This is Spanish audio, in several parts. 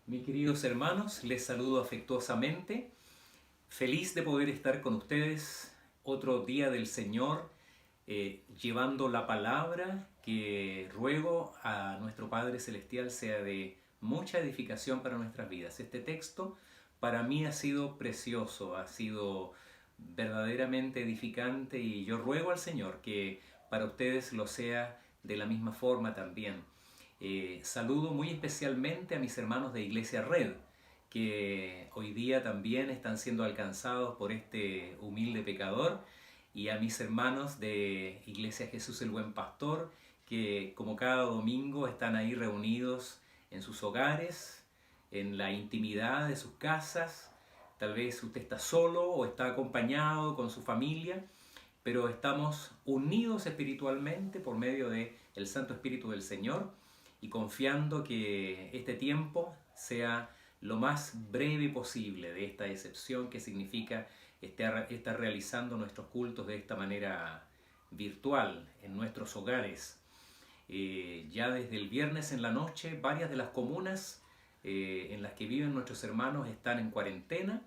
Mis queridos hermanos, les saludo afectuosamente, feliz de poder estar con ustedes otro día del Señor, llevando la palabra que ruego a nuestro Padre Celestial sea de mucha edificación para nuestras vidas. Este texto para mí ha sido precioso, ha sido verdaderamente edificante y yo ruego al Señor que para ustedes lo sea de la misma forma también. Saludo muy especialmente a mis hermanos de Iglesia Red, que hoy día también están siendo alcanzados por este humilde pecador, y a mis hermanos de Iglesia Jesús el Buen Pastor, que como cada domingo están ahí reunidos en sus hogares, en la intimidad de sus casas. Tal vez usted está solo o está acompañado con su familia, pero estamos unidos espiritualmente por medio de el Santo Espíritu del Señor y confiando que este tiempo sea lo más breve posible de esta excepción que significa estar realizando nuestros cultos de esta manera virtual en nuestros hogares. Ya desde el viernes en la noche, varias de las comunas en las que viven nuestros hermanos están en cuarentena,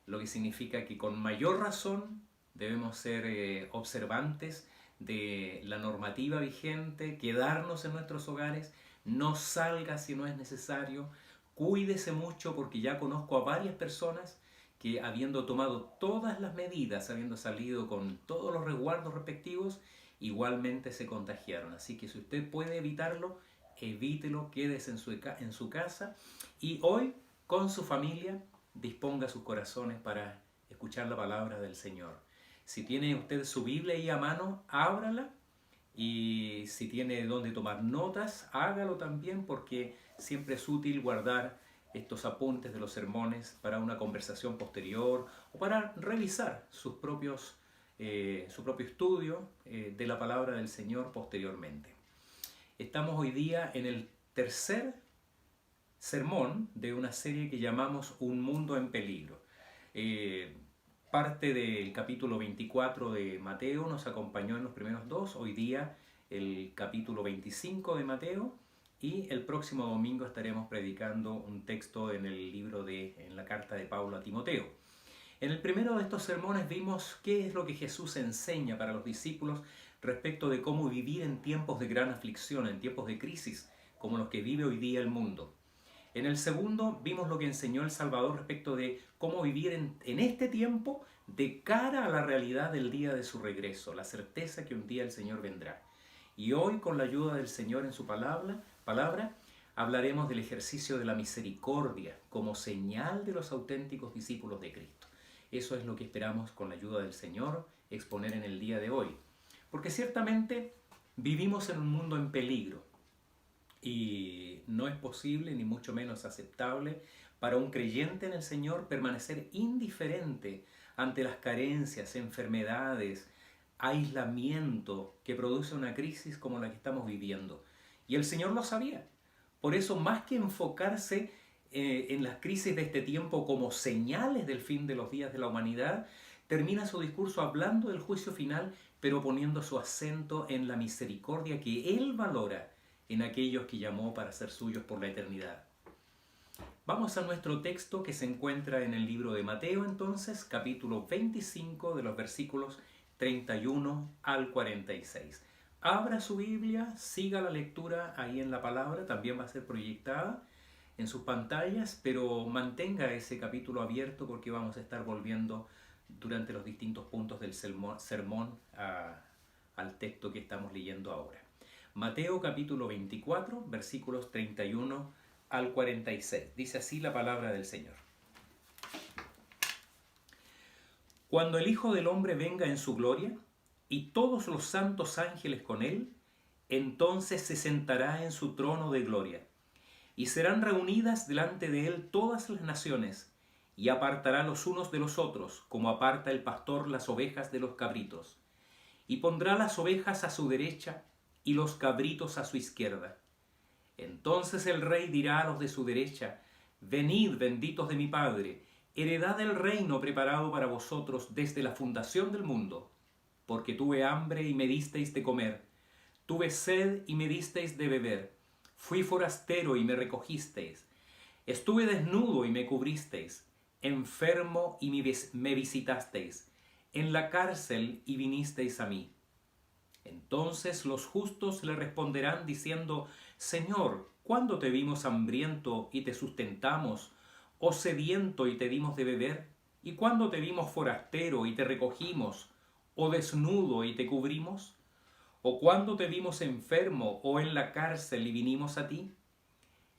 lo que significa que con mayor razón debemos ser observantes de la normativa vigente, quedarnos en nuestros hogares, no salga si no es necesario, cuídese mucho porque ya conozco a varias personas que habiendo tomado todas las medidas, habiendo salido con todos los resguardos respectivos, igualmente se contagiaron. Así que si usted puede evitarlo, evítelo, quédese en su casa y hoy con su familia disponga sus corazones para escuchar la palabra del Señor. Si tiene usted su Biblia ahí a mano, ábrala, y si tiene donde tomar notas, hágalo también, porque siempre es útil guardar estos apuntes de los sermones para una conversación posterior o para revisar su propio estudio de la palabra del Señor posteriormente. Estamos hoy día en el tercer sermón de una serie que llamamos Un Mundo en Peligro. Parte del capítulo 24 de Mateo nos acompañó en los primeros dos, hoy día el capítulo 25 de Mateo, y el próximo domingo estaremos predicando un texto en el libro en la carta de Pablo a Timoteo. En el primero de estos sermones vimos qué es lo que Jesús enseña para los discípulos respecto de cómo vivir en tiempos de gran aflicción, en tiempos de crisis, como los que vive hoy día el mundo. En el segundo vimos lo que enseñó el Salvador respecto de cómo vivir en este tiempo de cara a la realidad del día de su regreso, la certeza que un día el Señor vendrá. Y hoy, con la ayuda del Señor en su palabra, hablaremos del ejercicio de la misericordia como señal de los auténticos discípulos de Cristo. Eso es lo que esperamos, con la ayuda del Señor, exponer en el día de hoy. Porque ciertamente vivimos en un mundo en peligro. Y no es posible, ni mucho menos aceptable, para un creyente en el Señor permanecer indiferente ante las carencias, enfermedades, aislamiento que produce una crisis como la que estamos viviendo. Y el Señor lo sabía. Por eso, más que enfocarse en las crisis de este tiempo como señales del fin de los días de la humanidad, termina su discurso hablando del juicio final, pero poniendo su acento en la misericordia que Él valora en aquellos que llamó para ser suyos por la eternidad. Vamos a nuestro texto que se encuentra en el libro de Mateo, entonces, capítulo 25, de los versículos 31 al 46. Abra su Biblia, siga la lectura ahí en la palabra, también va a ser proyectada en sus pantallas, pero mantenga ese capítulo abierto porque vamos a estar volviendo durante los distintos puntos del sermón al texto que estamos leyendo ahora. Mateo capítulo 24, versículos 31 al 46. Dice así la palabra del Señor. Cuando el Hijo del Hombre venga en su gloria, y todos los santos ángeles con él, entonces se sentará en su trono de gloria, y serán reunidas delante de él todas las naciones, y apartará los unos de los otros, como aparta el pastor las ovejas de los cabritos, y pondrá las ovejas a su derecha y los cabritos a su izquierda. Entonces el rey dirá a los de su derecha: venid, benditos de mi Padre, heredad el reino preparado para vosotros desde la fundación del mundo. Porque tuve hambre y me disteis de comer, tuve sed y me disteis de beber, fui forastero y me recogisteis, Estuve desnudo y me cubristeis, enfermo y me visitasteis, en la cárcel y vinisteis a mí. Entonces los justos le responderán diciendo, Señor, ¿cuándo te vimos hambriento y te sustentamos, o sediento y te dimos de beber? ¿Y cuándo te vimos forastero y te recogimos, o desnudo y te cubrimos? ¿O cuándo te vimos enfermo o en la cárcel y vinimos a ti?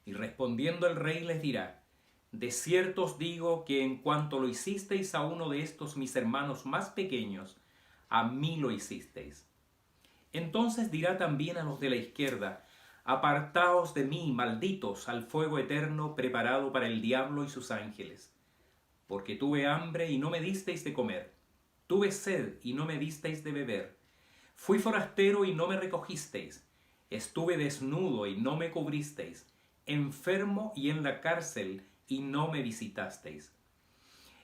Y respondiendo el rey les dirá, de cierto os digo que en cuanto lo hicisteis a uno de estos mis hermanos más pequeños, a mí lo hicisteis. Entonces dirá también a los de la izquierda, apartaos de mí, malditos, al fuego eterno preparado para el diablo y sus ángeles. Porque tuve hambre y no me disteis de comer, tuve sed y no me disteis de beber, fui forastero y no me recogisteis, estuve desnudo y no me cubristeis, enfermo y en la cárcel y no me visitasteis.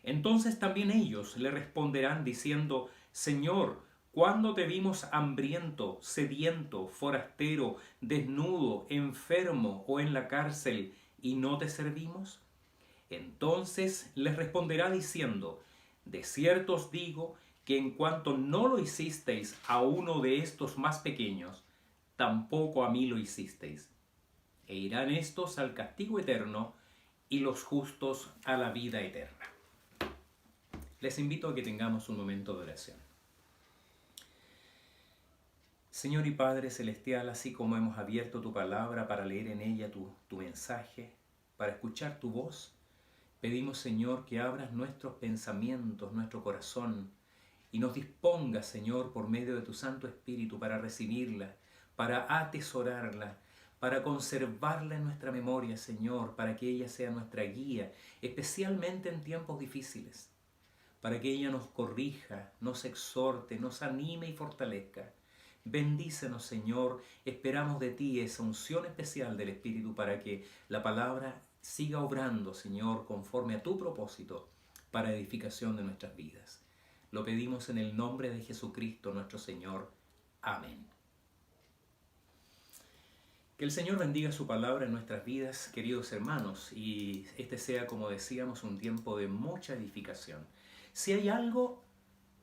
Entonces también ellos le responderán diciendo, Señor, ¿cuándo te vimos hambriento, sediento, forastero, desnudo, enfermo o en la cárcel y no te servimos? Entonces les responderá diciendo, de cierto os digo que en cuanto no lo hicisteis a uno de estos más pequeños, tampoco a mí lo hicisteis. E irán estos al castigo eterno y los justos a la vida eterna. Les invito a que tengamos un momento de oración. Señor y Padre Celestial, así como hemos abierto tu palabra para leer en ella tu mensaje, para escuchar tu voz, pedimos, Señor, que abras nuestros pensamientos, nuestro corazón, y nos dispongas, Señor, por medio de tu Santo Espíritu para recibirla, para atesorarla, para conservarla en nuestra memoria, Señor, para que ella sea nuestra guía, especialmente en tiempos difíciles, para que ella nos corrija, nos exhorte, nos anime y fortalezca. Bendícenos, Señor, esperamos de ti esa unción especial del Espíritu para que la palabra siga obrando, Señor, conforme a tu propósito para edificación de nuestras vidas. Lo pedimos en el nombre de Jesucristo, nuestro Señor. Amén. Que el Señor bendiga su palabra en nuestras vidas, queridos hermanos, y este sea, como decíamos, un tiempo de mucha edificación. Si hay algo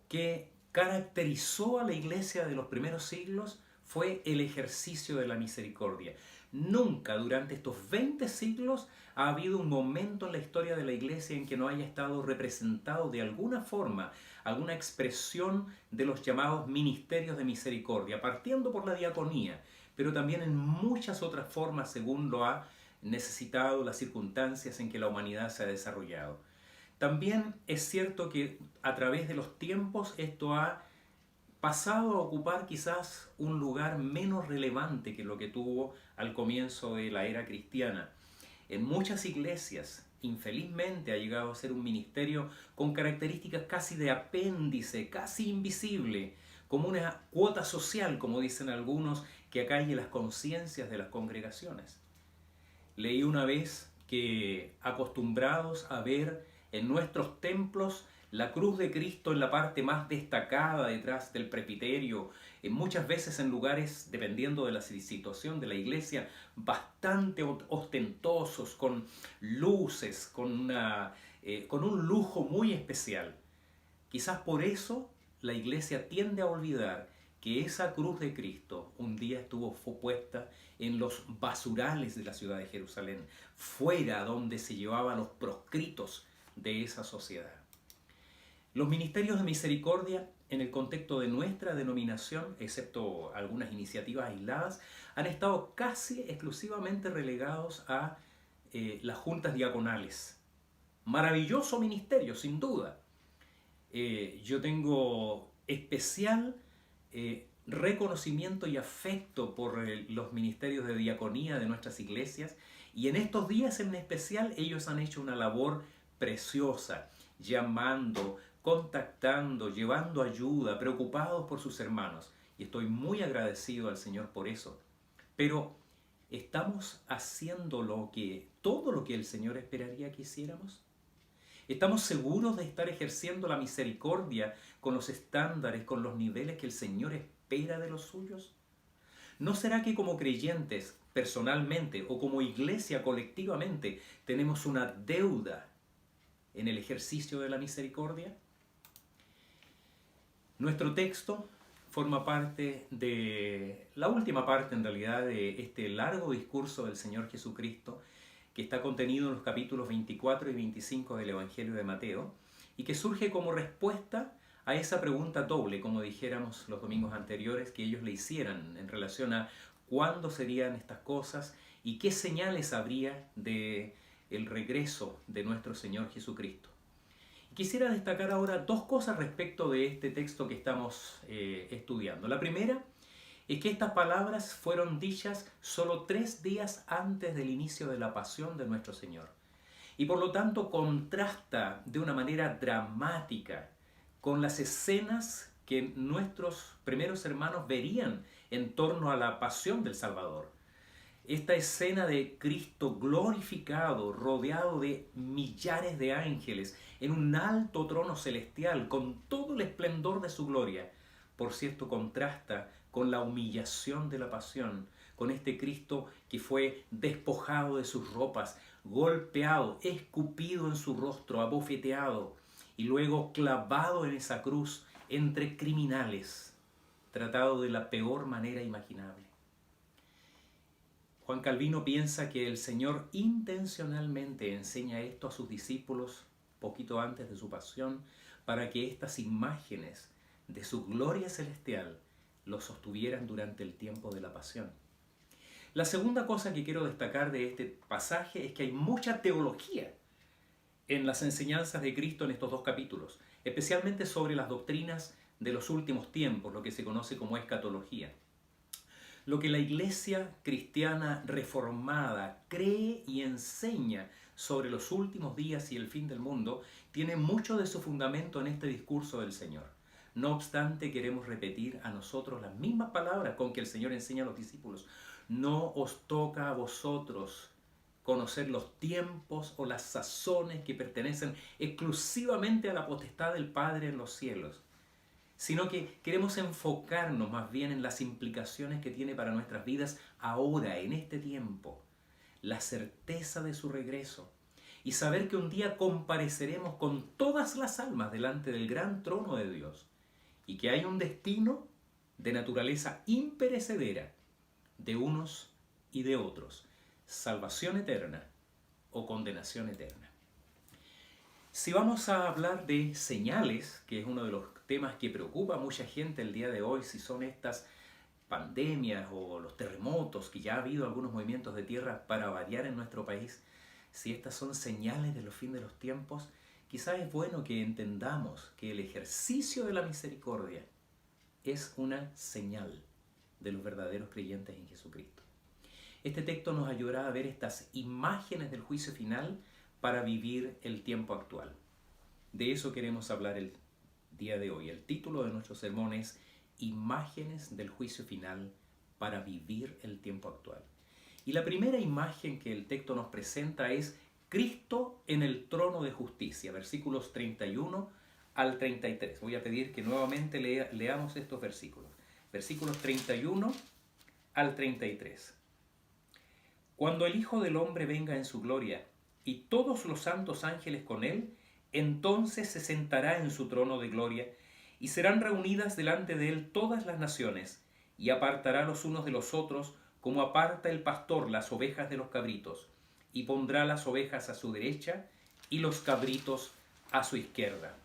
que caracterizó a la iglesia de los primeros siglos, fue el ejercicio de la misericordia. Nunca durante estos 20 siglos ha habido un momento en la historia de la iglesia en que no haya estado representado de alguna forma, alguna expresión de los llamados ministerios de misericordia, partiendo por la diaconía, pero también en muchas otras formas según lo ha necesitado las circunstancias en que la humanidad se ha desarrollado. También es cierto que a través de los tiempos esto ha pasado a ocupar quizás un lugar menos relevante que lo que tuvo al comienzo de la era cristiana. En muchas iglesias, infelizmente, ha llegado a ser un ministerio con características casi de apéndice, casi invisible, como una cuota social, como dicen algunos, que acalle las conciencias de las congregaciones. Leí una vez que, acostumbrados a ver en nuestros templos la cruz de Cristo en la parte más destacada detrás del presbiterio, muchas veces en lugares, dependiendo de la situación de la iglesia, bastante ostentosos, con luces, con un lujo muy especial. Quizás por eso la iglesia tiende a olvidar que esa cruz de Cristo un día estuvo puesta en los basurales de la ciudad de Jerusalén, fuera donde se llevaban los proscritos de esa sociedad. Los ministerios de misericordia, en el contexto de nuestra denominación, excepto algunas iniciativas aisladas, han estado casi exclusivamente relegados a las juntas diaconales. Maravilloso ministerio, sin duda. Yo tengo especial reconocimiento y afecto por los ministerios de diaconía de nuestras iglesias, y en estos días en especial ellos han hecho una labor preciosa, llamando, contactando, llevando ayuda, preocupados por sus hermanos. Y estoy muy agradecido al Señor por eso. Pero, ¿estamos haciendo todo lo que el Señor esperaría que hiciéramos? ¿Estamos seguros de estar ejerciendo la misericordia con los estándares, con los niveles que el Señor espera de los suyos? ¿No será que como creyentes personalmente o como iglesia colectivamente tenemos una deuda en el ejercicio de la misericordia? Nuestro texto forma parte de la última parte en realidad de este largo discurso del Señor Jesucristo que está contenido en los capítulos 24 y 25 del Evangelio de Mateo y que surge como respuesta a esa pregunta doble, como dijéramos los domingos anteriores, que ellos le hicieran en relación a cuándo serían estas cosas y qué señales habría de el regreso de nuestro Señor Jesucristo. Quisiera destacar ahora dos cosas respecto de este texto que estamos estudiando. La primera es que estas palabras fueron dichas solo 3 días antes del inicio de la pasión de nuestro Señor. Y por lo tanto contrasta de una manera dramática con las escenas que nuestros primeros hermanos verían en torno a la pasión del Salvador. Esta escena de Cristo glorificado, rodeado de millares de ángeles, en un alto trono celestial, con todo el esplendor de su gloria, por cierto, contrasta con la humillación de la pasión, con este Cristo que fue despojado de sus ropas, golpeado, escupido en su rostro, abofeteado, y luego clavado en esa cruz entre criminales, tratado de la peor manera imaginable. Juan Calvino piensa que el Señor intencionalmente enseña esto a sus discípulos poquito antes de su pasión para que estas imágenes de su gloria celestial los sostuvieran durante el tiempo de la pasión. La segunda cosa que quiero destacar de este pasaje es que hay mucha teología en las enseñanzas de Cristo en estos 2 capítulos, especialmente sobre las doctrinas de los últimos tiempos, lo que se conoce como escatología. Lo que la iglesia cristiana reformada cree y enseña sobre los últimos días y el fin del mundo tiene mucho de su fundamento en este discurso del Señor. No obstante, queremos repetir a nosotros las mismas palabras con que el Señor enseña a los discípulos. No os toca a vosotros conocer los tiempos o las sazones que pertenecen exclusivamente a la potestad del Padre en los cielos, sino que queremos enfocarnos más bien en las implicaciones que tiene para nuestras vidas ahora, en este tiempo, la certeza de su regreso y saber que un día compareceremos con todas las almas delante del gran trono de Dios y que hay un destino de naturaleza imperecedera de unos y de otros, salvación eterna o condenación eterna. Si vamos a hablar de señales, que es uno de los temas que preocupa a mucha gente el día de hoy, si son estas pandemias o los terremotos, que ya ha habido algunos movimientos de tierra para variar en nuestro país, si estas son señales de los fin de los tiempos, quizás es bueno que entendamos que el ejercicio de la misericordia es una señal de los verdaderos creyentes en Jesucristo. Este texto nos ayudará a ver estas imágenes del juicio final para vivir el tiempo actual. De eso queremos hablar el día de hoy. El título de nuestro sermón es Imágenes del juicio final para vivir el tiempo actual. Y la primera imagen que el texto nos presenta es Cristo en el trono de justicia, versículos 31 al 33. Voy a pedir que nuevamente leamos estos versículos. Versículos 31 al 33. Cuando el Hijo del Hombre venga en su gloria y todos los santos ángeles con él, entonces se sentará en su trono de gloria y serán reunidas delante de él todas las naciones y apartará los unos de los otros como aparta el pastor las ovejas de los cabritos y pondrá las ovejas a su derecha y los cabritos a su izquierda.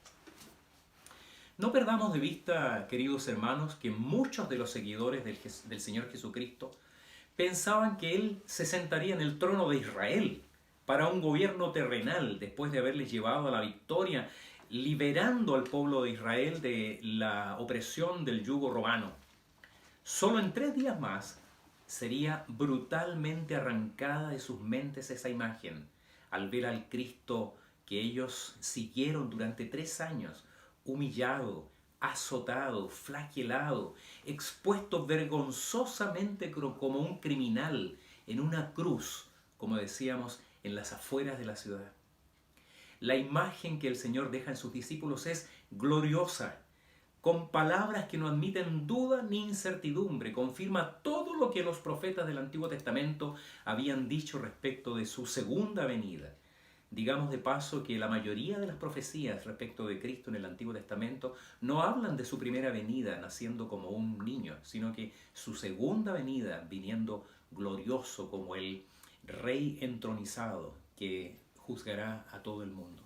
No perdamos de vista, queridos hermanos, que muchos de los seguidores del Señor Jesucristo pensaban que él se sentaría en el trono de Israel para un gobierno terrenal después de haberles llevado a la victoria, liberando al pueblo de Israel de la opresión del yugo romano. Solo en 3 días más sería brutalmente arrancada de sus mentes esa imagen, al ver al Cristo que ellos siguieron durante 3 años, humillado, azotado, flagelado, expuesto vergonzosamente como un criminal en una cruz, como decíamos, en las afueras de la ciudad. La imagen que el Señor deja en sus discípulos es gloriosa, con palabras que no admiten duda ni incertidumbre, confirma todo lo que los profetas del Antiguo Testamento habían dicho respecto de su segunda venida. Digamos de paso que la mayoría de las profecías respecto de Cristo en el Antiguo Testamento no hablan de su primera venida naciendo como un niño, sino que su segunda venida viniendo glorioso como el Rey entronizado que juzgará a todo el mundo.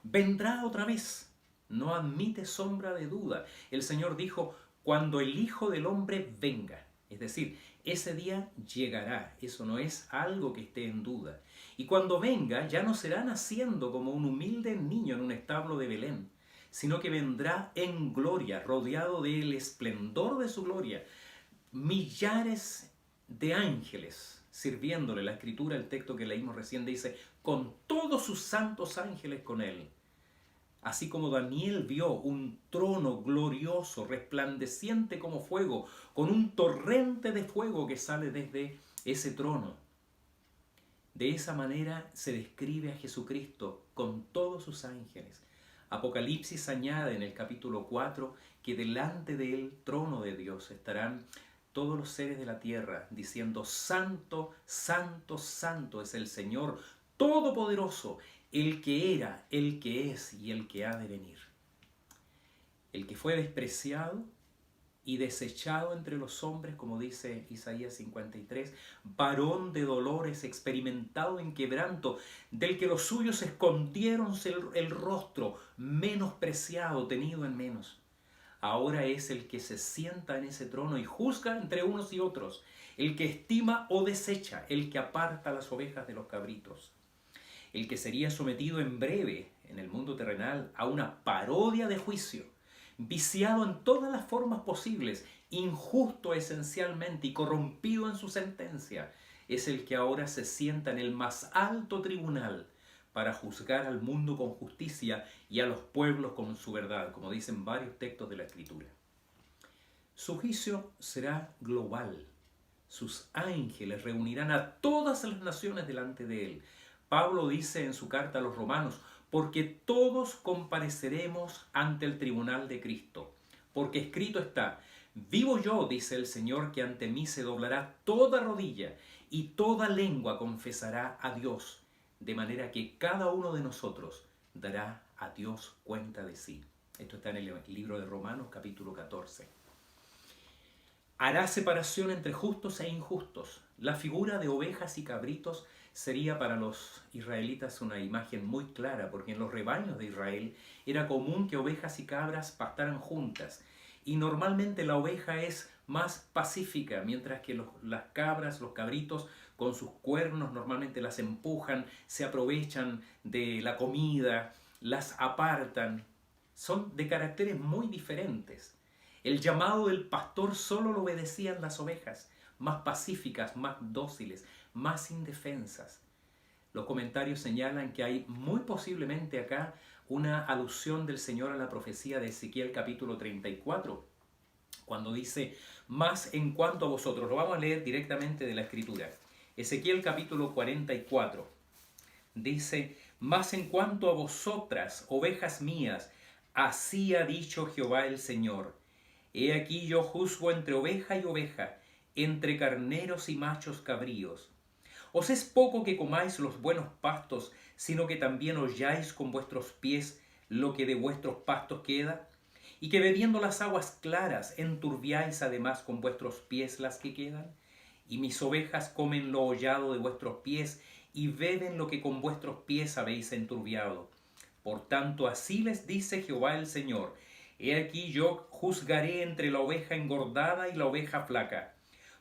Vendrá otra vez, no admite sombra de duda. El Señor dijo, cuando el Hijo del Hombre venga. Es decir, ese día llegará, eso no es algo que esté en duda. Y cuando venga ya no será naciendo como un humilde niño en un establo de Belén, sino que vendrá en gloria, rodeado del esplendor de su gloria. Millares de ángeles sirviéndole. La escritura, el texto que leímos recién dice, con todos sus santos ángeles con él. Así como Daniel vio un trono glorioso, resplandeciente como fuego, con un torrente de fuego que sale desde ese trono. De esa manera se describe a Jesucristo con todos sus ángeles. Apocalipsis añade en el capítulo 4 que delante del trono de Dios estarán todos los seres de la tierra diciendo, Santo, Santo, Santo es el Señor Todopoderoso, el que era, el que es y el que ha de venir. El que fue despreciado y desechado entre los hombres, como dice Isaías 53, varón de dolores, experimentado en quebranto, del que los suyos escondieron el rostro, menospreciado, tenido en menos. Ahora es el que se sienta en ese trono y juzga entre unos y otros, el que estima o desecha, el que aparta las ovejas de los cabritos, el que sería sometido en breve, en el mundo terrenal, a una parodia de juicio, viciado en todas las formas posibles, injusto esencialmente y corrompido en su sentencia, es el que ahora se sienta en el más alto tribunal para juzgar al mundo con justicia y a los pueblos con su verdad, como dicen varios textos de la Escritura. Su juicio será global. Sus ángeles reunirán a todas las naciones delante de él. Pablo dice en su carta a los romanos, porque todos compareceremos ante el tribunal de Cristo. Porque escrito está, vivo yo, dice el Señor, que ante mí se doblará toda rodilla y toda lengua confesará a Dios, de manera que cada uno de nosotros dará a Dios cuenta de sí. Esto está en el libro de Romanos, capítulo 14. Hará separación entre justos e injustos. La figura de ovejas y cabritos sería para los israelitas una imagen muy clara, porque en los rebaños de Israel era común que ovejas y cabras pastaran juntas. Y normalmente la oveja es más pacífica, mientras que las cabras, los cabritos, con sus cuernos normalmente las empujan, se aprovechan de la comida, las apartan. Son de caracteres muy diferentes. El llamado del pastor solo lo obedecían las ovejas, más pacíficas, más dóciles, más indefensas. Los comentarios señalan que hay muy posiblemente acá una alusión del Señor a la profecía de Ezequiel capítulo 34, cuando dice, más en cuanto a vosotros, lo vamos a leer directamente de la Escritura. Ezequiel capítulo 44 dice, más en cuanto a vosotras, ovejas mías, así ha dicho Jehová el Señor. He aquí yo juzgo entre oveja y oveja, entre carneros y machos cabríos. Os es poco que comáis los buenos pastos, sino que también holláis con vuestros pies lo que de vuestros pastos queda, y que bebiendo las aguas claras enturbiáis además con vuestros pies las que quedan. Y mis ovejas comen lo hollado de vuestros pies, y beben lo que con vuestros pies habéis enturbiado. Por tanto, así les dice Jehová el Señor, he aquí yo juzgaré entre la oveja engordada y la oveja flaca,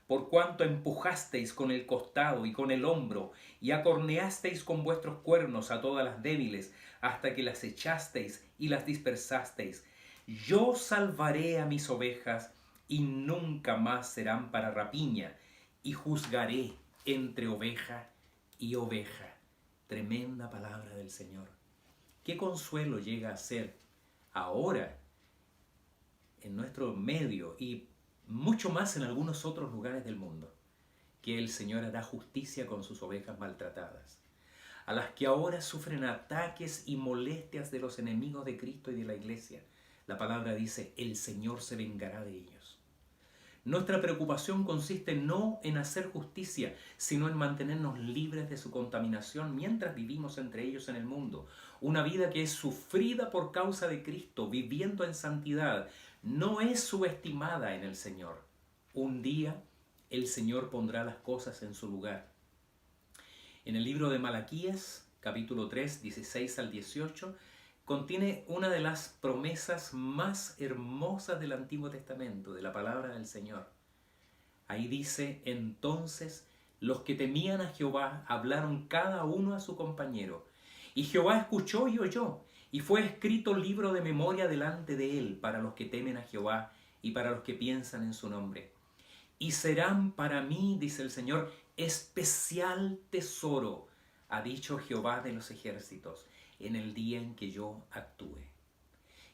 por cuanto empujasteis con el costado y con el hombro, y acorneasteis con vuestros cuernos a todas las débiles, hasta que las echasteis y las dispersasteis. Yo salvaré a mis ovejas, y nunca más serán para rapiña, y juzgaré entre oveja y oveja. Tremenda palabra del Señor. ¿Qué consuelo llega a ser ahora en nuestro medio y mucho más en algunos otros lugares del mundo, que el Señor hará justicia con sus ovejas maltratadas, a las que ahora sufren ataques y molestias de los enemigos de Cristo y de la Iglesia, La palabra dice, el Señor se vengará de ellos. Nuestra preocupación consiste no en hacer justicia, sino en mantenernos libres de su contaminación mientras vivimos entre ellos en el mundo. Una vida que es sufrida por causa de Cristo, viviendo en santidad, no es subestimada en el Señor. Un día el Señor pondrá las cosas en su lugar. En el libro de Malaquías, capítulo 3, 16 al 18, contiene una de las promesas más hermosas del Antiguo Testamento, de la palabra del Señor. Ahí dice, entonces los que temían a Jehová hablaron cada uno a su compañero, y Jehová escuchó y oyó, y fue escrito libro de memoria delante de él para los que temen a Jehová y para los que piensan en su nombre. Y serán para mí, dice el Señor, especial tesoro, ha dicho Jehová de los ejércitos, en el día en que yo actúe.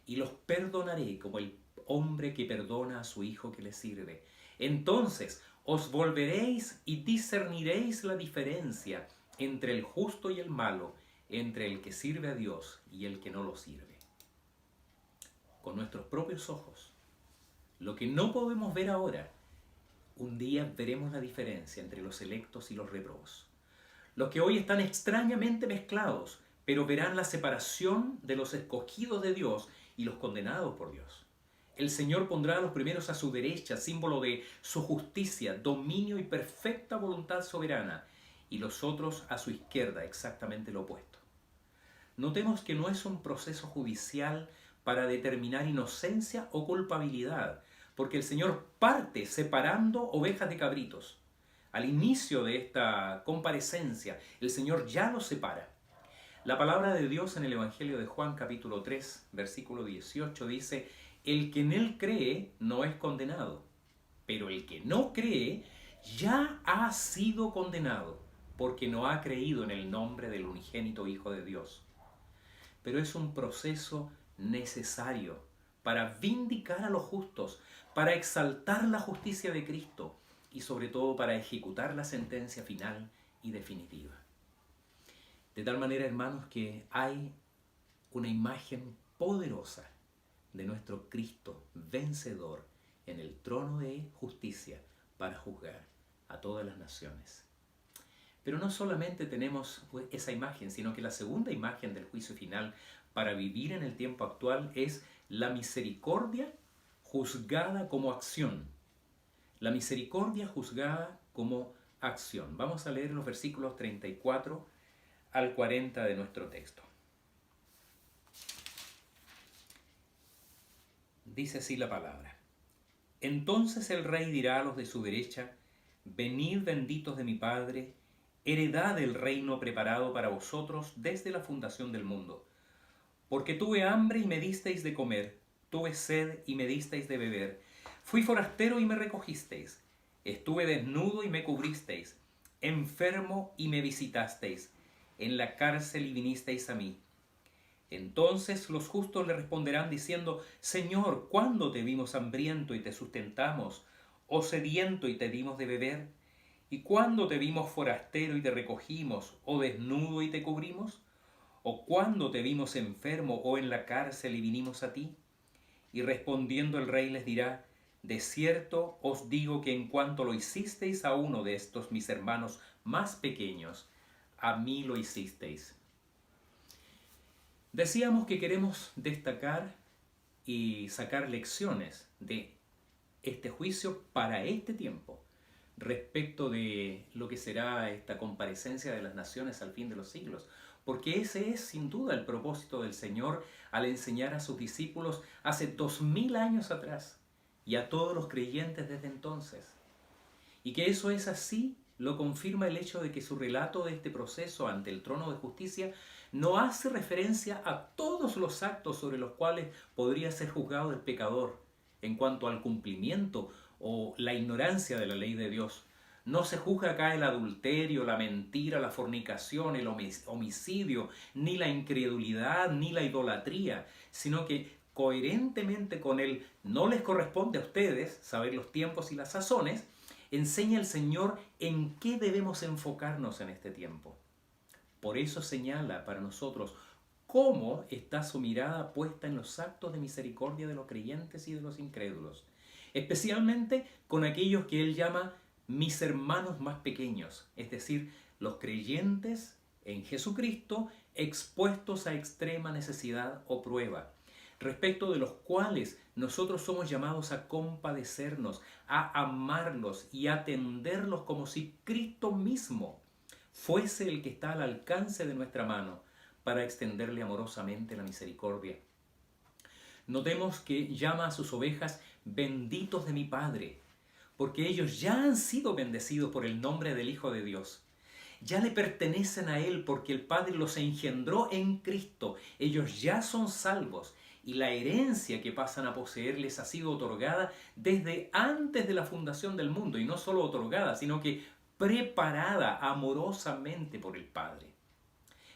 Y los perdonaré como el hombre que perdona a su hijo que le sirve. Entonces os volveréis y discerniréis la diferencia entre el justo y el malo, entre el que sirve a Dios y el que no lo sirve. Con nuestros propios ojos, lo que no podemos ver ahora, un día veremos la diferencia entre los electos y los réprobos. Los que hoy están extrañamente mezclados, pero verán la separación de los escogidos de Dios y los condenados por Dios. El Señor pondrá a los primeros a su derecha, símbolo de su justicia, dominio y perfecta voluntad soberana, y los otros a su izquierda, exactamente lo opuesto. Notemos que no es un proceso judicial para determinar inocencia o culpabilidad, porque el Señor parte separando ovejas de cabritos. Al inicio de esta comparecencia, el Señor ya los separa. La palabra de Dios en el Evangelio de Juan capítulo 3, versículo 18 dice, el que en él cree no es condenado, pero el que no cree ya ha sido condenado, porque no ha creído en el nombre del unigénito Hijo de Dios. Pero es un proceso necesario para vindicar a los justos, para exaltar la justicia de Cristo y sobre todo para ejecutar la sentencia final y definitiva. De tal manera, hermanos, que hay una imagen poderosa de nuestro Cristo vencedor en el trono de justicia para juzgar a todas las naciones. Pero no solamente tenemos esa imagen, sino que la segunda imagen del juicio final para vivir en el tiempo actual es la misericordia juzgada como acción. La misericordia juzgada como acción. Vamos a leer los versículos 34 al 40 de nuestro texto. Dice así la palabra. Entonces el rey dirá a los de su derecha, venid benditos de mi Padre, heredad del reino preparado para vosotros desde la fundación del mundo. Porque tuve hambre y me disteis de comer, tuve sed y me disteis de beber, fui forastero y me recogisteis, estuve desnudo y me cubristeis, enfermo y me visitasteis, en la cárcel y vinisteis a mí. Entonces los justos le responderán diciendo, Señor, ¿cuándo te vimos hambriento y te sustentamos, o sediento y te dimos de beber? ¿Y cuándo te vimos forastero y te recogimos, o desnudo y te cubrimos? ¿O cuándo te vimos enfermo o en la cárcel y vinimos a ti? Y respondiendo el rey les dirá, de cierto os digo que en cuanto lo hicisteis a uno de estos mis hermanos más pequeños, a mí lo hicisteis. Decíamos que queremos destacar y sacar lecciones de este juicio para este tiempo, respecto de lo que será esta comparecencia de las naciones al fin de los siglos, porque ese es sin duda el propósito del Señor al enseñar a sus discípulos hace 2000 años atrás y a todos los creyentes desde entonces. Y que eso es así lo confirma el hecho de que su relato de este proceso ante el trono de justicia no hace referencia a todos los actos sobre los cuales podría ser juzgado el pecador en cuanto al cumplimiento o la ignorancia de la ley de Dios. No se juzga acá el adulterio, la mentira, la fornicación, el homicidio, ni la incredulidad, ni la idolatría, sino que coherentemente con él no les corresponde a ustedes saber los tiempos y las sazones, enseña el Señor en qué debemos enfocarnos en este tiempo. Por eso señala para nosotros cómo está su mirada puesta en los actos de misericordia de los creyentes y de los incrédulos, especialmente con aquellos que él llama mis hermanos más pequeños, es decir, los creyentes en Jesucristo expuestos a extrema necesidad o prueba, respecto de los cuales nosotros somos llamados a compadecernos, a amarlos y a atenderlos como si Cristo mismo fuese el que está al alcance de nuestra mano para extenderle amorosamente la misericordia. Notemos que llama a sus ovejas benditos de mi Padre, porque ellos ya han sido bendecidos por el nombre del Hijo de Dios. Ya le pertenecen a Él porque el Padre los engendró en Cristo. Ellos ya son salvos y la herencia que pasan a poseer les ha sido otorgada desde antes de la fundación del mundo. Y no solo otorgada, sino que preparada amorosamente por el Padre.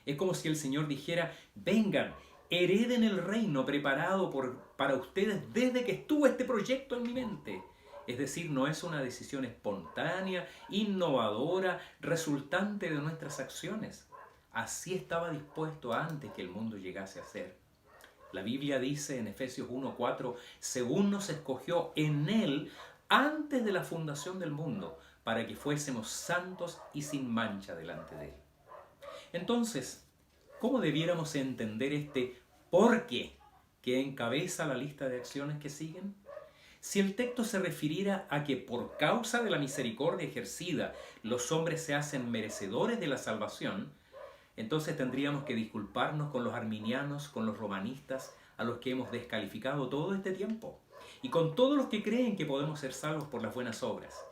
Es como si el Señor dijera, vengan, hereden el reino preparado para ustedes desde que estuvo este proyecto en mi mente. Es decir, no es una decisión espontánea, innovadora, resultante de nuestras acciones. Así estaba dispuesto antes que el mundo llegase a ser. La Biblia dice en Efesios 1:4, según nos escogió en Él antes de la fundación del mundo, para que fuésemos santos y sin mancha delante de Él. Entonces, ¿cómo debiéramos entender este por qué que encabeza la lista de acciones que siguen? Si el texto se refiriera a que por causa de la misericordia ejercida los hombres se hacen merecedores de la salvación, entonces tendríamos que disculparnos con los arminianos, con los romanistas, a los que hemos descalificado todo este tiempo, y con todos los que creen que podemos ser salvos por las buenas obras.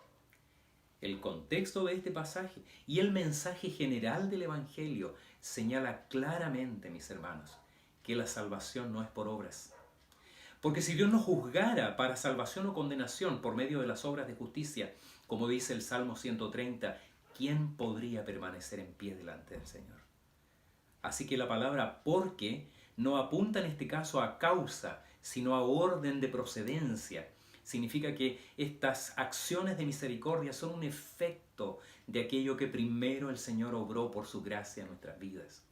El contexto de este pasaje y el mensaje general del Evangelio señala claramente, mis hermanos, que la salvación no es por obras. Porque si Dios nos juzgara para salvación o condenación por medio de las obras de justicia, como dice el Salmo 130, ¿quién podría permanecer en pie delante del Señor? Así que la palabra porque no apunta en este caso a causa, sino a orden de procedencia. Significa que estas acciones de misericordia son un efecto de aquello que primero el Señor obró por su gracia en nuestras vidas.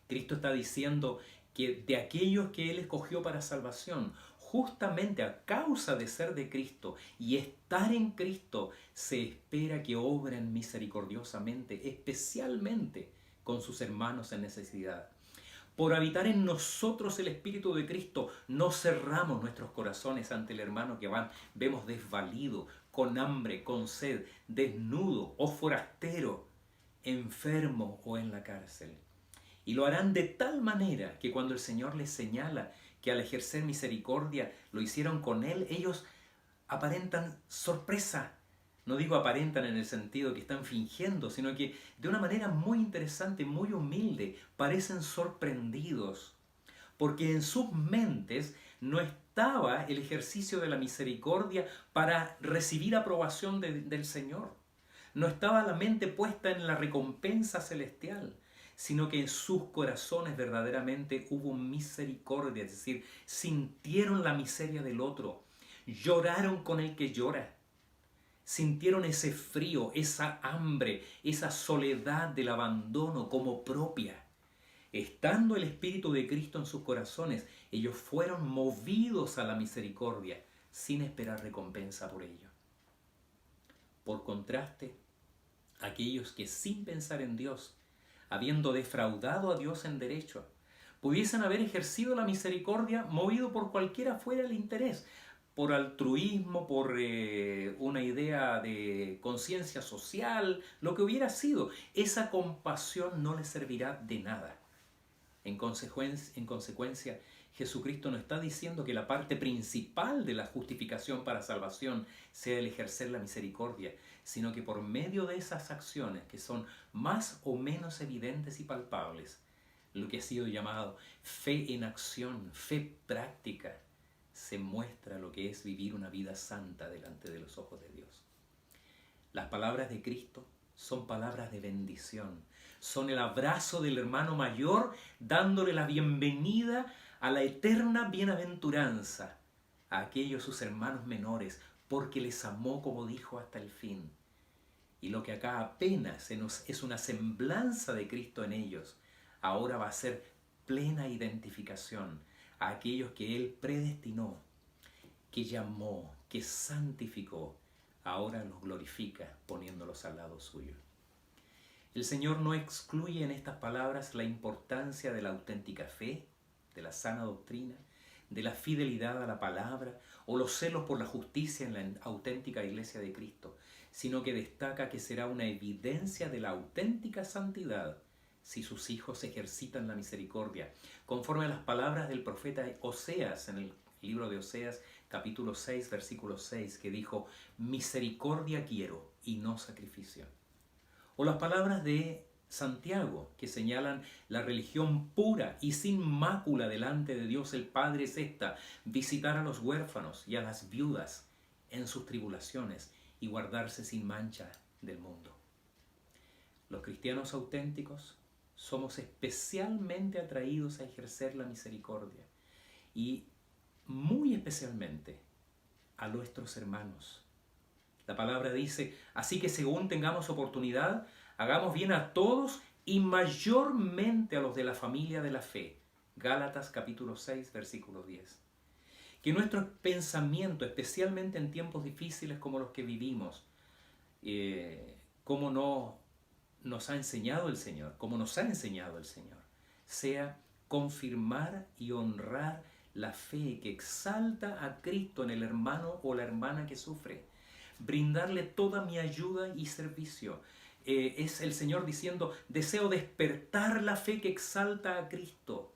Cristo está diciendo que de aquellos que Él escogió para salvación, justamente a causa de ser de Cristo y estar en Cristo, se espera que obren misericordiosamente, especialmente con sus hermanos en necesidad. Por habitar en nosotros el Espíritu de Cristo, no cerramos nuestros corazones ante el hermano que vemos desvalido, con hambre, con sed, desnudo o forastero, enfermo o en la cárcel. Y lo harán de tal manera que cuando el Señor les señala que al ejercer misericordia lo hicieron con Él, ellos aparentan sorpresa. No digo aparentan en el sentido que están fingiendo, sino que de una manera muy interesante, muy humilde, parecen sorprendidos. Porque en sus mentes no estaba el ejercicio de la misericordia para recibir aprobación del Señor. No estaba la mente puesta en la recompensa celestial, sino que en sus corazones verdaderamente hubo misericordia, es decir, sintieron la miseria del otro, lloraron con el que llora, sintieron ese frío, esa hambre, esa soledad del abandono como propia. Estando el Espíritu de Cristo en sus corazones, ellos fueron movidos a la misericordia sin esperar recompensa por ello. Por contraste, aquellos que sin pensar en Dios, habiendo defraudado a Dios en derecho, pudiesen haber ejercido la misericordia movido por cualquiera fuera el interés, por altruismo, por una idea de conciencia social, lo que hubiera sido, esa compasión no les servirá de nada. En consecuencia, Jesucristo no está diciendo que la parte principal de la justificación para salvación sea el ejercer la misericordia, sino que por medio de esas acciones que son más o menos evidentes y palpables, lo que ha sido llamado fe en acción, fe práctica, se muestra lo que es vivir una vida santa delante de los ojos de Dios. Las palabras de Cristo son palabras de bendición, son el abrazo del hermano mayor dándole la bienvenida a la eterna bienaventuranza a aquellos sus hermanos menores, porque les amó como dijo hasta el fin. Y lo que acá apenas es una semblanza de Cristo en ellos, ahora va a ser plena identificación a aquellos que Él predestinó, que llamó, que santificó, ahora los glorifica poniéndolos al lado suyo. El Señor no excluye en estas palabras la importancia de la auténtica fe, de la sana doctrina, de la fidelidad a la palabra o los celos por la justicia en la auténtica iglesia de Cristo, sino que destaca que será una evidencia de la auténtica santidad si sus hijos ejercitan la misericordia, conforme a las palabras del profeta Oseas en el libro de Oseas, capítulo 6, versículo 6, que dijo: misericordia quiero y no sacrificio. O las palabras de Santiago, que señalan la religión pura y sin mácula delante de Dios el Padre es esta: visitar a los huérfanos y a las viudas en sus tribulaciones y guardarse sin mancha del mundo. Los cristianos auténticos somos especialmente atraídos a ejercer la misericordia y muy especialmente a nuestros hermanos. La palabra dice: así que según tengamos oportunidad, hagamos bien a todos y mayormente a los de la familia de la fe. Gálatas capítulo 6, versículo 10. Que nuestro pensamiento, especialmente en tiempos difíciles como los que vivimos, como nos ha enseñado el Señor, sea confirmar y honrar la fe que exalta a Cristo en el hermano o la hermana que sufre. Brindarle toda mi ayuda y servicio. Es el Señor diciendo: deseo despertar la fe que exalta a Cristo.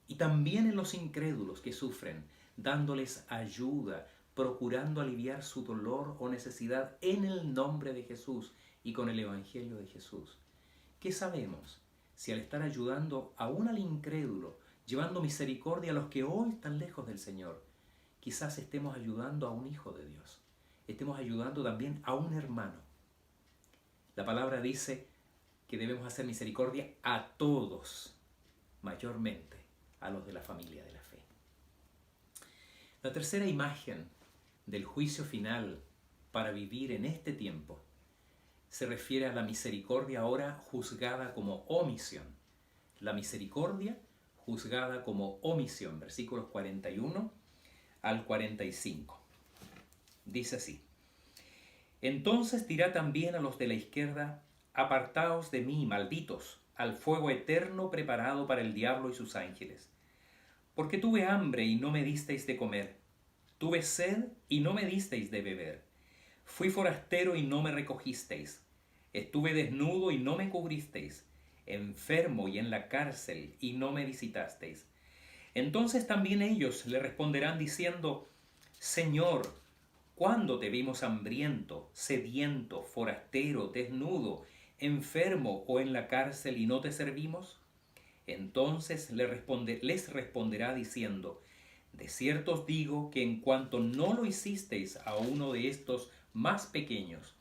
Y también en los incrédulos que sufren, dándoles ayuda, procurando aliviar su dolor o necesidad en el nombre de Jesús y con el Evangelio de Jesús. ¿Qué sabemos? Si al estar ayudando aún al incrédulo, llevando misericordia a los que hoy están lejos del Señor, quizás estemos ayudando a un hijo de Dios, estemos ayudando también a un hermano. La palabra dice que debemos hacer misericordia a todos, mayormente a los de la familia de la fe. La tercera imagen del juicio final para vivir en este tiempo se refiere a la misericordia ahora juzgada como omisión. La misericordia juzgada como omisión, versículos 41 al 45. Dice así: entonces dirá también a los de la izquierda: apartaos de mí, malditos, al fuego eterno preparado para el diablo y sus ángeles. Porque tuve hambre y no me disteis de comer, tuve sed y no me disteis de beber, fui forastero y no me recogisteis, estuve desnudo y no me cubristeis, enfermo y en la cárcel y no me visitasteis. Entonces también ellos le responderán diciendo: Señor, ¿cuándo te vimos hambriento, sediento, forastero, desnudo, enfermo o en la cárcel y no te servimos? Entonces les responderá diciendo: de cierto os digo que en cuanto no lo hicisteis a uno de estos más pequeños,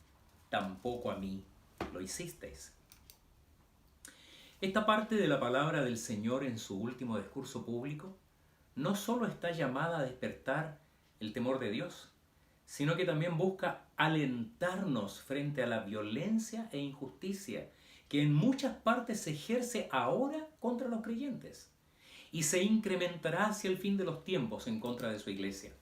tampoco a mí lo hicisteis. Esta parte de la palabra del Señor en su último discurso público no solo está llamada a despertar el temor de Dios, sino que también busca alentarnos frente a la violencia e injusticia que en muchas partes se ejerce ahora contra los creyentes y se incrementará hacia el fin de los tiempos en contra de su iglesia.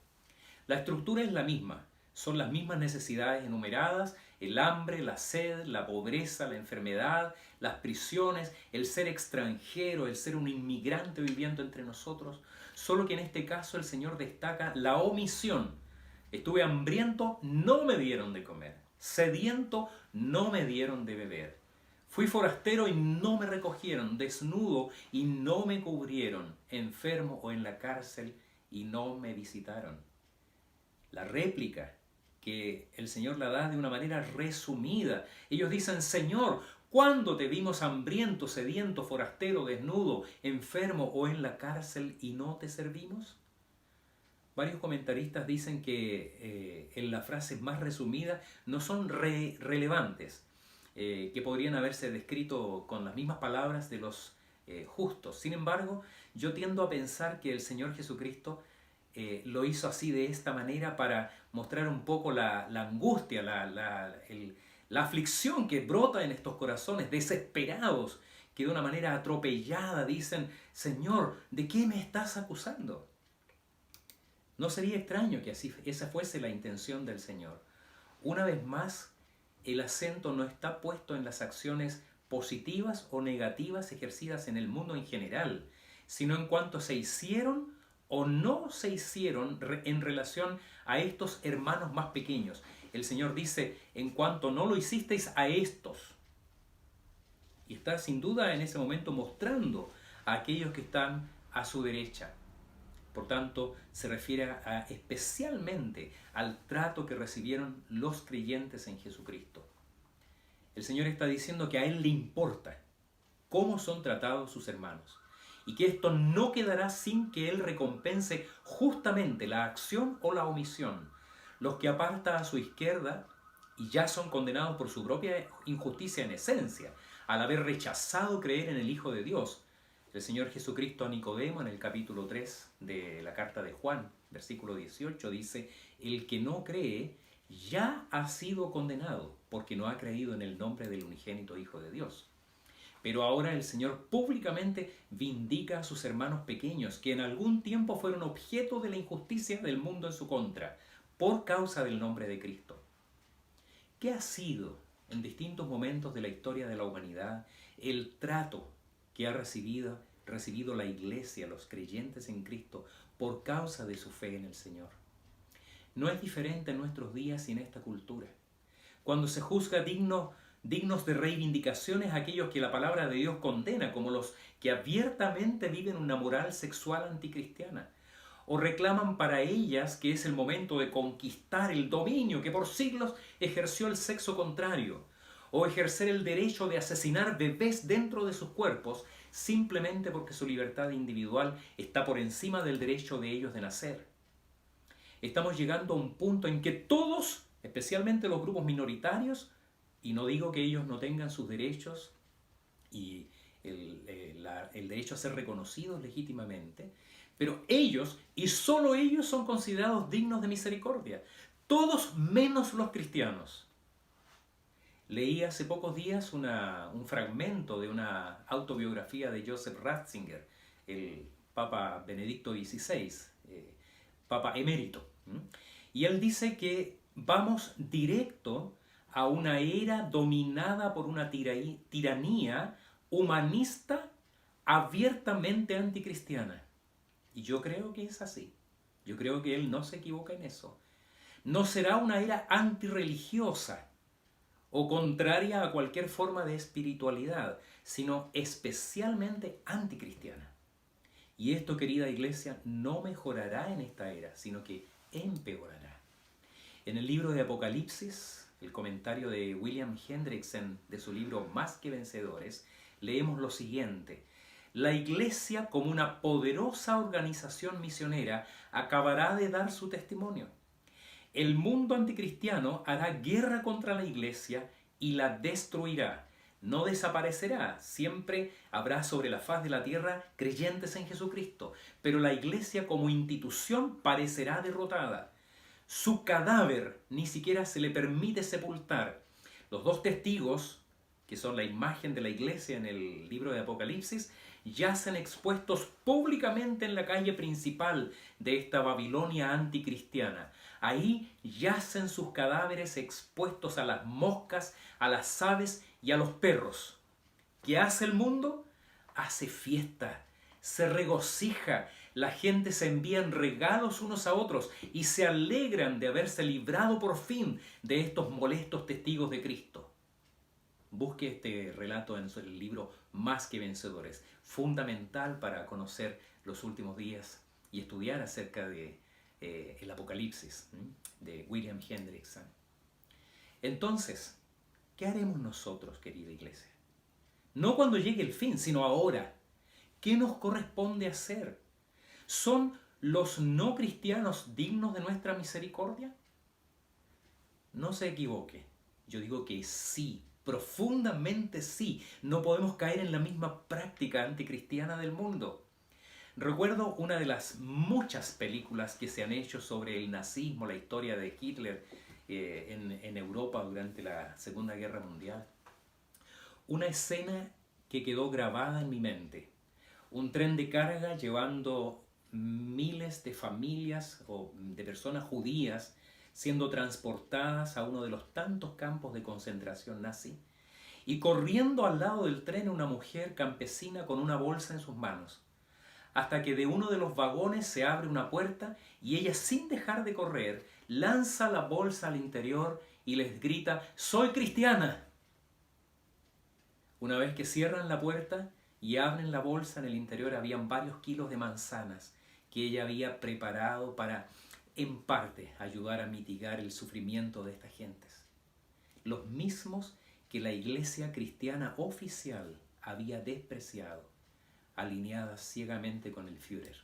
La estructura es la misma, son las mismas necesidades enumeradas: el hambre, la sed, la pobreza, la enfermedad, las prisiones, el ser extranjero, el ser un inmigrante viviendo entre nosotros, solo que en este caso el Señor destaca la omisión. Estuve hambriento, no me dieron de comer, sediento, no me dieron de beber. Fui forastero y no me recogieron, desnudo y no me cubrieron, enfermo o en la cárcel y no me visitaron. La réplica que el Señor la da de una manera resumida. Ellos dicen: Señor, ¿cuándo te vimos hambriento, sediento, forastero, desnudo, enfermo o en la cárcel y no te servimos? Varios comentaristas dicen que en la frase más resumida no son relevantes, que podrían haberse descrito con las mismas palabras de los justos. Sin embargo, yo tiendo a pensar que el Señor Jesucristo lo hizo así, de esta manera, para mostrar un poco la angustia, la aflicción que brota en estos corazones desesperados que de una manera atropellada dicen: Señor, ¿de qué me estás acusando? No sería extraño que así esa fuese la intención del Señor. Una vez más, el acento no está puesto en las acciones positivas o negativas ejercidas en el mundo en general, sino en cuanto se hicieron o no se hicieron en relación a estos hermanos más pequeños. El Señor dice: en cuanto no lo hicisteis a estos. Y está sin duda en ese momento mostrando a aquellos que están a su derecha. Por tanto, se refiere especialmente al trato que recibieron los creyentes en Jesucristo. El Señor está diciendo que a Él le importa cómo son tratados sus hermanos y que esto no quedará sin que Él recompense justamente la acción o la omisión. Los que apartan a su izquierda y ya son condenados por su propia injusticia en esencia, al haber rechazado creer en el Hijo de Dios. El Señor Jesucristo a Nicodemo en el capítulo 3 de la carta de Juan, versículo 18, dice: el que no cree ya ha sido condenado porque no ha creído en el nombre del unigénito Hijo de Dios. Pero ahora el Señor públicamente vindica a sus hermanos pequeños que en algún tiempo fueron objeto de la injusticia del mundo en su contra, por causa del nombre de Cristo. ¿Qué ha sido en distintos momentos de la historia de la humanidad el trato que ha recibido la Iglesia, los creyentes en Cristo, por causa de su fe en el Señor? No es diferente en nuestros días y en esta cultura. Cuando se juzga dignos de reivindicaciones a aquellos que la palabra de Dios condena, como los que abiertamente viven una moral sexual anticristiana, o reclaman para ellas que es el momento de conquistar el dominio que por siglos ejerció el sexo contrario, o ejercer el derecho de asesinar bebés dentro de sus cuerpos simplemente porque su libertad individual está por encima del derecho de ellos de nacer. Estamos llegando a un punto en que todos, especialmente los grupos minoritarios, y no digo que ellos no tengan sus derechos y el derecho a ser reconocidos legítimamente, pero ellos, y solo ellos, son considerados dignos de misericordia. Todos menos los cristianos. Leí hace pocos días un fragmento de una autobiografía de Joseph Ratzinger, el Papa Benedicto XVI, Papa emérito. Y él dice que vamos directo a una era dominada por una tiranía humanista abiertamente anticristiana. Y yo creo que es así. Yo creo que él no se equivoca en eso. No será una era antirreligiosa o contraria a cualquier forma de espiritualidad, sino especialmente anticristiana. Y esto, querida iglesia, no mejorará en esta era, sino que empeorará. En el libro de Apocalipsis, el comentario de William Hendrickson de su libro Más que Vencedores, leemos lo siguiente: la Iglesia, como una poderosa organización misionera, acabará de dar su testimonio. El mundo anticristiano hará guerra contra la Iglesia y la destruirá. No desaparecerá, siempre habrá sobre la faz de la tierra creyentes en Jesucristo, pero la Iglesia como institución parecerá derrotada. Su cadáver ni siquiera se le permite sepultar. Los dos testigos, que son la imagen de la Iglesia en el libro de Apocalipsis, yacen expuestos públicamente en la calle principal de esta Babilonia anticristiana. Ahí yacen sus cadáveres expuestos a las moscas, a las aves y a los perros. ¿Qué hace el mundo? Hace fiesta, se regocija, la gente se envían regalos unos a otros y se alegran de haberse librado por fin de estos molestos testigos de Cristo. Busque este relato en el libro Más que Vencedores, fundamental para conocer los últimos días y estudiar acerca de el Apocalipsis de William Hendrickson. Entonces, ¿qué haremos nosotros, querida iglesia? No cuando llegue el fin, sino ahora. ¿Qué nos corresponde hacer? ¿Son los no cristianos dignos de nuestra misericordia? No se equivoque. Yo digo que sí, profundamente sí. No podemos caer en la misma práctica anticristiana del mundo. Recuerdo una de las muchas películas que se han hecho sobre el nazismo, la historia de Hitler en Europa durante la Segunda Guerra Mundial. Una escena que quedó grabada en mi mente. Un tren de carga llevando miles de familias o de personas judías siendo transportadas a uno de los tantos campos de concentración nazi, y corriendo al lado del tren una mujer campesina con una bolsa en sus manos, hasta que de uno de los vagones se abre una puerta y ella, sin dejar de correr, lanza la bolsa al interior y les grita: «¡Soy cristiana!». Una vez que cierran la puerta y abren la bolsa, en el interior habían varios kilos de manzanas que ella había preparado para, en parte, ayudar a mitigar el sufrimiento de estas gentes. Los mismos que la iglesia cristiana oficial había despreciado, alineadas ciegamente con el Führer.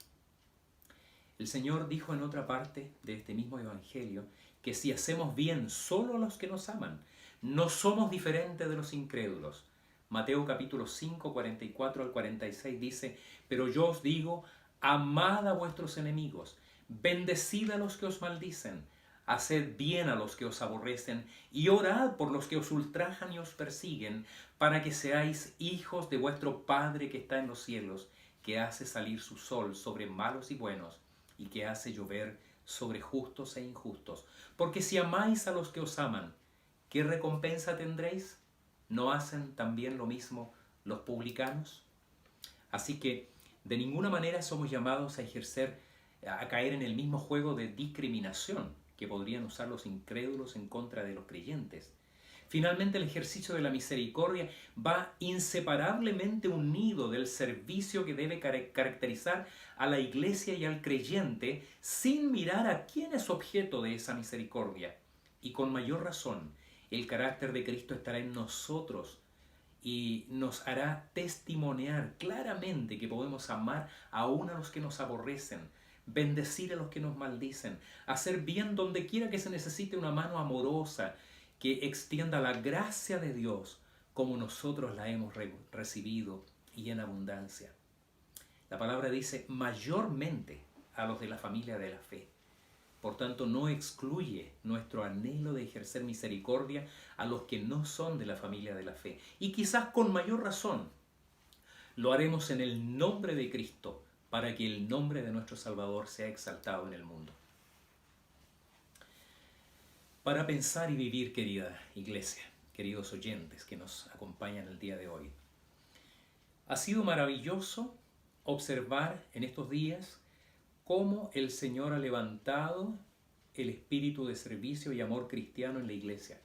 El Señor dijo en otra parte de este mismo evangelio que si hacemos bien solo a los que nos aman, no somos diferentes de los incrédulos. Mateo capítulo 5, 44 al 46 dice: «Pero yo os digo, amad a vuestros enemigos, bendecid a los que os maldicen, haced bien a los que os aborrecen y orad por los que os ultrajan y os persiguen, para que seáis hijos de vuestro Padre que está en los cielos, que hace salir su sol sobre malos y buenos, y que hace llover sobre justos e injustos. Porque si amáis a los que os aman, ¿qué recompensa tendréis? ¿No hacen también lo mismo los publicanos?». Así que de ninguna manera somos llamados a caer en el mismo juego de discriminación que podrían usar los incrédulos en contra de los creyentes. Finalmente, el ejercicio de la misericordia va inseparablemente unido del servicio que debe caracterizar a la iglesia y al creyente, sin mirar a quién es objeto de esa misericordia. Y con mayor razón, el carácter de Cristo estará en nosotros y nos hará testimoniar claramente que podemos amar aún a los que nos aborrecen, bendecir a los que nos maldicen, hacer bien donde quiera que se necesite una mano amorosa que extienda la gracia de Dios como nosotros la hemos recibido y en abundancia. La palabra dice mayormente a los de la familia de la fe. Por tanto, no excluye nuestro anhelo de ejercer misericordia a los que no son de la familia de la fe. Y quizás con mayor razón lo haremos en el nombre de Cristo, para que el nombre de nuestro Salvador sea exaltado en el mundo. Para pensar y vivir, querida iglesia, queridos oyentes que nos acompañan el día de hoy, ha sido maravilloso observar en estos días cómo el Señor ha levantado el espíritu de servicio y amor cristiano en la iglesia.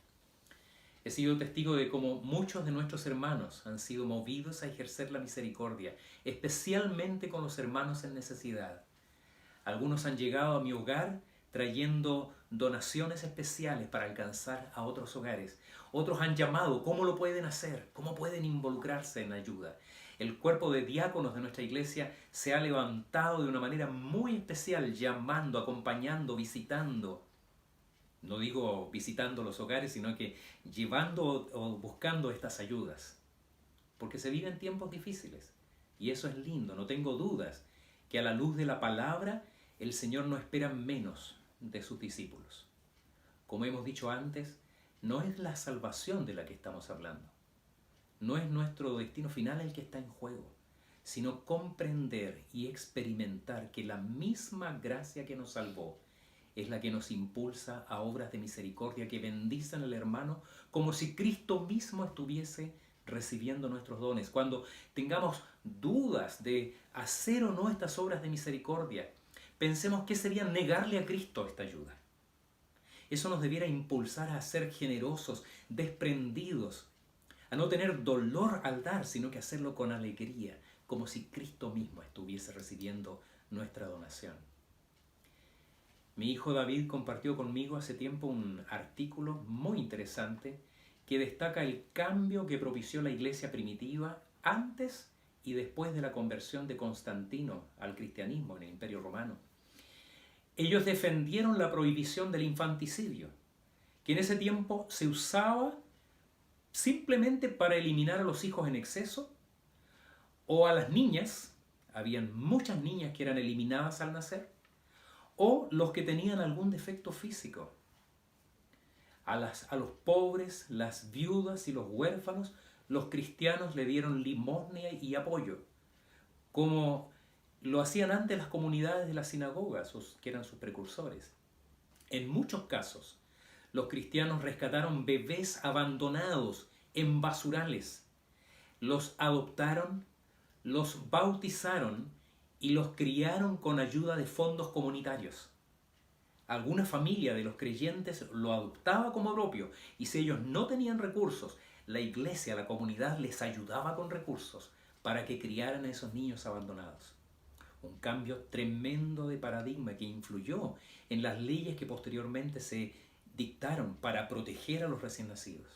He sido testigo de cómo muchos de nuestros hermanos han sido movidos a ejercer la misericordia, especialmente con los hermanos en necesidad. Algunos han llegado a mi hogar trayendo donaciones especiales para alcanzar a otros hogares. Otros han llamado: ¿cómo lo pueden hacer? ¿Cómo pueden involucrarse en ayuda? El cuerpo de diáconos de nuestra iglesia se ha levantado de una manera muy especial, llamando, acompañando, visitando. No digo visitando los hogares, sino que llevando o buscando estas ayudas. Porque se viven tiempos difíciles. Y eso es lindo, no tengo dudas que a la luz de la palabra el Señor no espera menos de sus discípulos. Como hemos dicho antes, no es la salvación de la que estamos hablando. No es nuestro destino final el que está en juego, sino comprender y experimentar que la misma gracia que nos salvó es la que nos impulsa a obras de misericordia que bendicen al hermano como si Cristo mismo estuviese recibiendo nuestros dones. Cuando tengamos dudas de hacer o no estas obras de misericordia, pensemos qué sería negarle a Cristo esta ayuda. Eso nos debiera impulsar a ser generosos, desprendidos, a no tener dolor al dar, sino que hacerlo con alegría, como si Cristo mismo estuviese recibiendo nuestra donación. Mi hijo David compartió conmigo hace tiempo un artículo muy interesante que destaca el cambio que propició la iglesia primitiva antes y después de la conversión de Constantino al cristianismo en el Imperio Romano. Ellos defendieron la prohibición del infanticidio, que en ese tiempo se usaba simplemente para eliminar a los hijos en exceso o a las niñas. Habían muchas niñas que eran eliminadas al nacer, o los que tenían algún defecto físico. A los pobres, las viudas y los huérfanos los cristianos le dieron limosna y apoyo, como lo hacían antes las comunidades de las sinagogas, que eran sus precursores. En muchos casos, los cristianos rescataron bebés abandonados en basurales, los adoptaron, los bautizaron y los criaron con ayuda de fondos comunitarios. Alguna familia de los creyentes lo adoptaba como propio, y si ellos no tenían recursos, la iglesia, la comunidad les ayudaba con recursos para que criaran a esos niños abandonados. Un cambio tremendo de paradigma que influyó en las leyes que posteriormente se dictaron para proteger a los recién nacidos.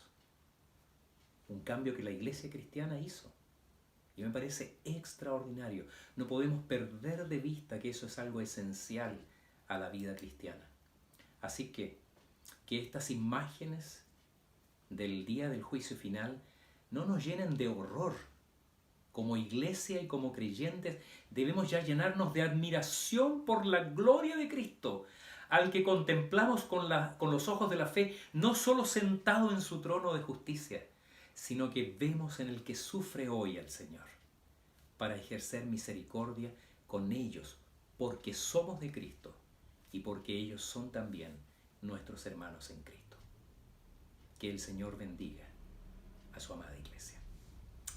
Un cambio que la iglesia cristiana hizo. Y me parece extraordinario. No podemos perder de vista que eso es algo esencial a la vida cristiana. Así que estas imágenes del día del juicio final no nos llenen de horror. Como iglesia y como creyentes debemos ya llenarnos de admiración por la gloria de Cristo, al que contemplamos con los ojos de la fe, no solo sentado en su trono de justicia, sino que vemos en el que sufre hoy al Señor, para ejercer misericordia con ellos, porque somos de Cristo y porque ellos son también nuestros hermanos en Cristo. Que el Señor bendiga a su amada iglesia.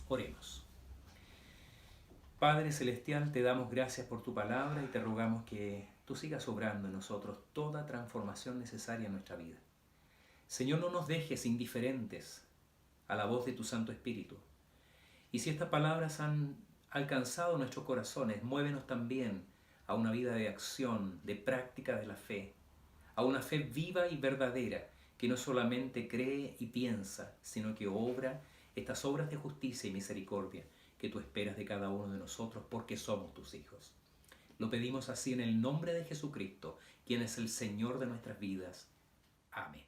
Oremos. Padre Celestial, te damos gracias por tu palabra y te rogamos que tú sigas obrando en nosotros toda transformación necesaria en nuestra vida. Señor, no nos dejes indiferentes a la voz de tu Santo Espíritu. Y si estas palabras han alcanzado nuestros corazones, muévenos también a una vida de acción, de práctica de la fe, a una fe viva y verdadera, que no solamente cree y piensa, sino que obra estas obras de justicia y misericordia que tú esperas de cada uno de nosotros, porque somos tus hijos. Lo pedimos así en el nombre de Jesucristo, quien es el Señor de nuestras vidas. Amén.